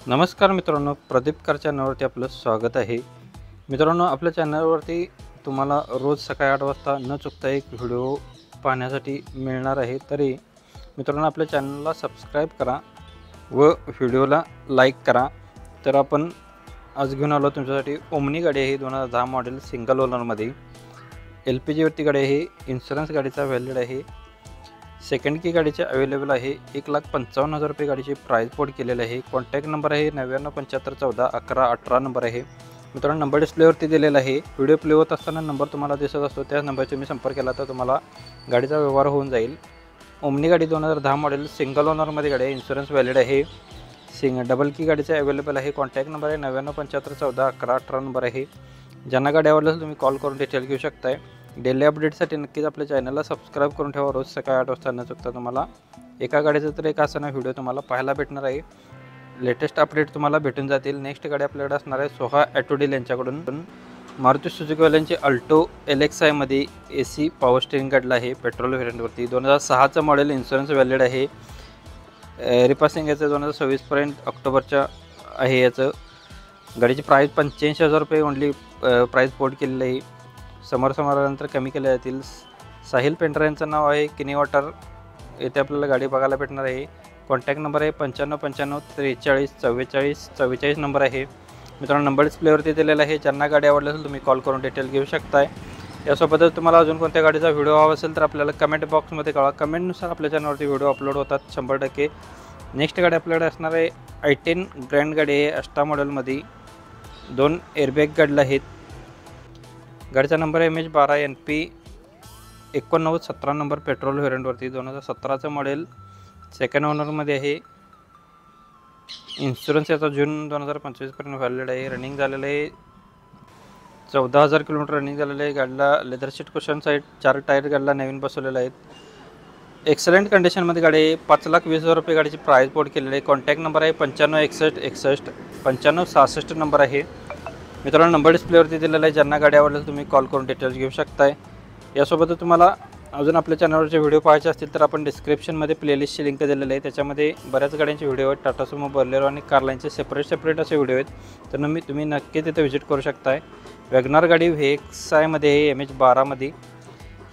नमस्कार मित्रांनो, प्रदीप कार चॅनलवरती आपलं स्वागत आहे। मित्रांनो, आपल्या चॅनलवरती तुम्हाला रोज सकाळी 8 वाजता न चुकता एक व्हिडिओ पाहण्यासाठी मिळणार आहे। तरी मित्रांनो, आपल्या चॅनलला सबस्क्राईब करा व व्हिडिओला लाईक करा। तर आपण आज घेऊन आलो तुमच्यासाठी ओमनी गाडी आहे, 2010 मॉडेल सिंगल ओनरमध्ये LPG वरती गाडी आहे। इन्शुरन्स गाडीचा व्हॅलिड आहे। सेकंड की गाडीचे अवेलेबल आहे। 1,55,000 रुपये गाडीची प्राइस कोड केलेले आहे। कॉन्टॅक्ट नंबर आहे 9975141118 नंबर आहे। मित्रांनो, नंबर डिस्प्लेवरती दिलेला आहे। व्हिडिओ प्ले होत असताना नंबर तुम्हाला दिसत असतो, त्या नंबरचा मी संपर्क केला तर तुम्हाला गाडीचा व्यवहार होऊन जाईल। ओमनी गाडी 2010 मॉडेल सिंगल ओनरमध्ये गाडी आहे। इन्शुरन्स व्हॅलिड आहे। डबल की गाडीचे अवेलेबल आहे। कॉन्टॅक्ट नंबर आहे 9975141118 नंबर आहे। ज्यांना गाडी आवडली असेल तुम्ही कॉल करून डिटेल घेऊ शकताय। डेली अपडेटसाठी नक्कीच आपल्या चॅनलला सबस्क्राईब करून ठेवा। रोज सकाळी 8 वाजता न चुकता तुम्हाला एका गाडीचा तर एक असा व्हिडिओ तुम्हाला पाहायला भेटणार आहे। लेटेस्ट अपडेट तुम्हाला भेटून जातील। नेक्स्ट गाडी आपल्याकडे असणार आहे सोहा ऑटो डील यांच्याकडून। मारुती सुझुकी वाल्यांची अल्टो LXi मध्ये AC पॉवर स्टीअरिंग गाडीला आहे, पेट्रोल व्हेरियंटवरती। 2006चं मॉडेल, इन्शुरन्स व्हॅलिड आहे। रिपासिंग याचं 2026 पर्यंत ऑक्टोबरच्या आहे। याचं गाडीची प्राइस 85,000 रुपये ओनली प्राइस कोड केलेली आहे। समोरानंतर कमी केले जातील। साहिल पेंटर यांचं नाव आहे। किनी वॉटर येथे आपल्याला गाडी बघायला भेटणार आहे। कॉन्टॅक्ट नंबर आहे 9595434444 नंबर आहे। मित्रांनो, नंबर डिस्प्लेवरती दिलेला आहे। ज्यांना गाडी आवडली असेल तुम्ही कॉल करून डिटेल घेऊ शकताय। यासोबतच तुम्हाला अजून कोणत्या गाडीचा व्हिडिओ हवा असेल तर आपल्याला कमेंट बॉक्समध्ये कळवा। कमेंटनुसार आपल्या चॅनलवरती व्हिडिओ अपलोड होतात 100%। नेक्स्ट गाडी आपल्याकडे असणार आहे i10 ग्रँड गाडी आहे, अष्टा मॉडेलमध्ये। 2 एअरबॅग गाडीला आहेत। गाडीचा नंबर आहे MH12 NP 8917 नंबर, पेट्रोल व्हेरियंटवरती। 2017चं मॉडेल, सेकंड ओनरमध्ये आहे। इन्शुरन्स याचा जून 2025 पर्यंत व्हॅलिड आहे। रनिंग झालेलं आहे 14,000 किलोमीटर रनिंग झालेलं आहे। गाडीला leather seat cushion side, 4 tyre गाडीला नवीन बसवलेले आहेत। एक्सलंट कंडिशनमध्ये गाडी आहे। 5,20,000 रुपये गाडीची प्राइस कोड केलेली आहे। कॉन्टॅक्ट नंबर आहे 956161 9566 नंबर आहे। मित्रांनो, नंबर डिस्प्लेवरती दिलेला आहे। ज्यांना गाडी आवडली तुम्ही कॉल करून डिटेल्स घेऊ शकताय। यासोबतच तुम्हाला अजून आपल्या चॅनलवरचे व्हिडिओ पाहायचे असतील तर आपण डिस्क्रिप्शनमध्ये प्लेलिस्टची लिंक दिलेली आहे। त्याच्यामध्ये बऱ्याच गाड्यांचे व्हिडिओ आहेत। टाटा सुमो, बोलेरो आणि कारलाईनचे सेपरेट असे व्हिडिओ आहेत, तर तुम्ही नक्की तिथे व्हिजिट करू शकताय। वॅगनार गाडी VXi मध्ये आहे, MH12 मध्ये,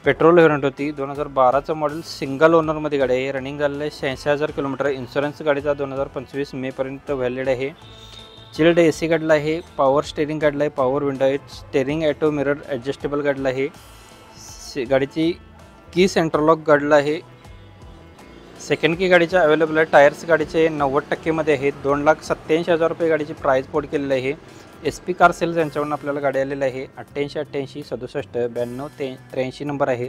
पेट्रोल व्हेरियंट होती। 2012चं मॉडेल, सिंगल ओनरमध्ये गाडी आहे। रनिंग झालेलं आहे 86,000 किलोमीटर। इन्शुरन्स गाडीचा 2025 मे पर्यंत व्हॅलिड आहे। चिल्ड AC गाडीला आहे। पॉवर स्टेअरिंग गाडीला आहे, पॉवर विंडो आहे। स्टेअरिंग ऑटो मिरर ॲडजस्टेबल गाडीला आहे। गाडीची की सेंटर लॉक गाडीला आहे। सेकंड की गाडीच्या अवेलेबल आहे। टायर्स गाडीचे 90% मध्ये आहेत। 2,87,000 रुपये गाडीची प्राइस कोड केलेली आहे। SP कार सेल्स यांच्याकडून आपल्याला गाडी आलेली आहे। 8888 67 92 83 नंबर आहे।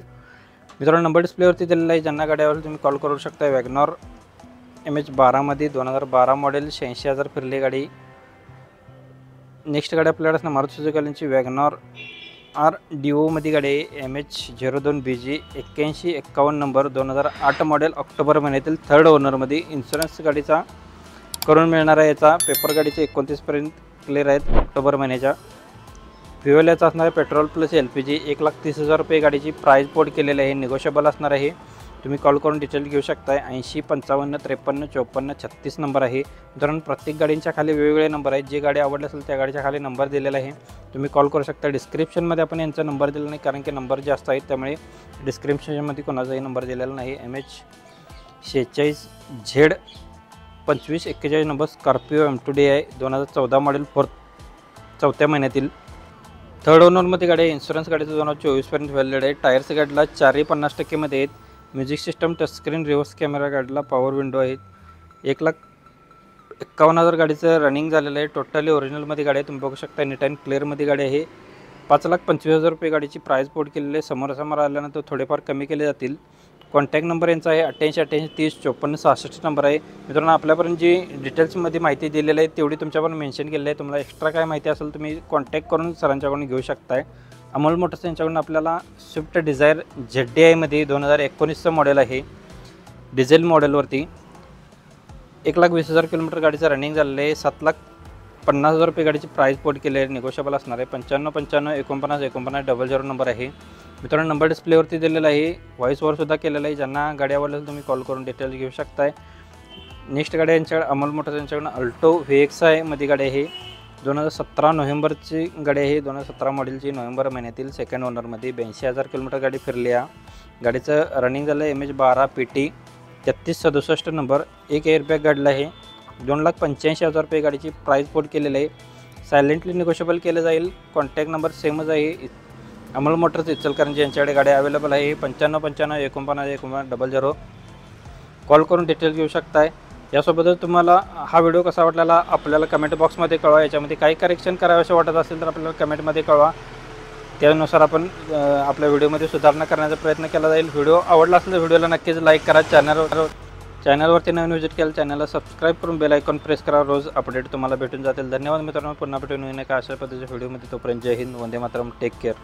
मित्रांनो, नंबर डिस्प्लेवरती दिलेला आहे। ज्यांना गाडी आवडेल तुम्ही कॉल करू शकता। वॅगनॉर MH12 मध्ये 2012 मॉडेल, 86,000 फिरली गाडी। नेक्स्ट गाडी आपल्याकडे असणार मारुती सुझुकी वाल्यांची वॅगनॉर RDO मध्ये गाडी आहे। MH02 BG 8151 number, 2008 model, October महिन्यातील थर्ड ओनरमध्ये। इन्शुरन्स गाडीचा करून मिळणार आहे। याचा पेपर गाडीचे 29 पर्यंत क्लिअर आहेत ऑक्टोबर महिन्याच्या। फ्युएल याचा असणार आहे पेट्रोल प्लस LPG। 1,30,000 रुपये गाडीची प्राइस कोड केलेली आहे। निगोशिएबल असणार आहे। तुम्ही कॉल करून डिटेल घेऊ शकताय। 80 55 53 54 36 नंबर आहे। मित्रांनो, प्रत्येक गाडींच्या खाली वेगवेगळे नंबर आहेत। जे गाडी आवडली असेल त्या गाडीच्या खाली नंबर दिलेला आहे, तुम्ही कॉल करू शकता। डिस्क्रिप्शनमध्ये आपण यांचा नंबर दिलेला नाही, कारण की नंबर जास्त आहेत, त्यामुळे डिस्क्रिप्शनमध्ये कोणाचाही नंबर दिलेला नाही। MH46 Z 2541 number, Scorpio M2DI 2014 model, चौथ्या महिन्यातील थर्ड ओनरमध्ये गाडी आहे। इन्शुरन्स गाडीचं 2024 पर्यंत व्हॅलिड आहे। टायर्स गाडीला 4 50% मध्ये आहेत। Music system, touchscreen, reverse camera गाडीला, पॉवर विंडो आहेत। 1,51,000 गाडीचं रनिंग झालेलं आहे। टोटली ओरिजिनलमध्ये गाडी आहे, तुम्ही बघू शकता। नीट अँड क्लिअरमध्ये गाडी आहे। 5,25,000 रुपये गाडीची प्राइस कोड केलेली आहे। समोर आल्यानंतर थोडेफार कमी केले जातील। कॉन्टॅक्ट नंबर यांचा आहे 8888 30 54 66 नंबर आहे। मित्रांनो, आपल्यापर्यंत जी डिटेल्समध्ये माहिती दिलेली आहे तेवढी तुमच्यापर्यंत मेन्शन केलेली आहे। तुम्हाला एक्स्ट्रा काय माहिती असेल तुम्ही कॉन्टॅक्ट करून सरांच्याकडून घेऊ शकताय। अमोल मोटर्स यांच्याकडून आपल्याला स्विफ्ट डिझायर ZDI मध्ये 2019चं मॉडेल आहे, डिझेल मॉडेलवरती। 1,20,000 किलोमीटर गाडीचं रनिंग झालेलं आहे। 7,50,000 रुपये गाडीची प्राइस कोड केली आहे। निगोशिएबल असणार आहे। 95 95 49 49 00 नंबर आहे। मित्रांनो, नंबर डिस्प्लेवरती दिलेला आहे। व्हॉइस ओव्हर सुद्धा केलेला आहे। ज्यांना गाडी आवडली तुम्ही कॉल करून डिटेल्स घेऊ शकताय। नेक्स्ट गाडी यांच्याकडे अमोल मोटर्स यांच्याकडून अल्टो VXI मध्ये गाडी आहे. 2017 नोव्हेंबरची गाडी आहे. 2017 मॉडेलची, नोव्हेंबर महिन्यातील, सेकंड ओनरमध्ये. 82,000 किलोमीटर गाडी फिरली आहे. गाडीचं रनिंग झालं MH12 PT 3367 नंबर. एक एअरबॅग गाडीला आहे. 2,85,000 रुपये गाडीची प्राईस कोट केलेली आहे. सायलेंटली निगोशिएबल केलं जाईल. कॉन्टॅक्ट नंबर सेमच आहे. अमोल मोटर्स इचलकरंजी यांच्याकडे गाडी अवेलेबल आहे. 95 59 49 00. कॉल करून डिटेल्स घेऊ शकताय. यासोबतच तुम्हाला हा व्हिडिओ कसा वाटला आपल्याला कमेंट बॉक्समध्ये कळवा. याच्यामध्ये काही करेक्शन करावंसे वाटत असेल तर आपल्याला कमेंटमध्ये कळवा. त्यानुसार आपण आपल्या व्हिडिओमध्ये सुधारणा करण्याचा प्रयत्न केला जाईल. व्हिडिओ आवडला असेल तर व्हिडिओला नक्कीच लाईक करा. चॅनलवरती नवीन व्हिजिट केलं चॅनलला सबस्क्राईब करून बेल आयकॉन प्रेस करा. रोज अपडेट तुम्हाला भेटून जातील. धन्यवाद मित्रांनो. पुन्हा भेटून एका अशा पद्धतीच्या व्हिडिओमध्ये. तोपर्यंत जय हिंद, वंदे मातरम. Take care.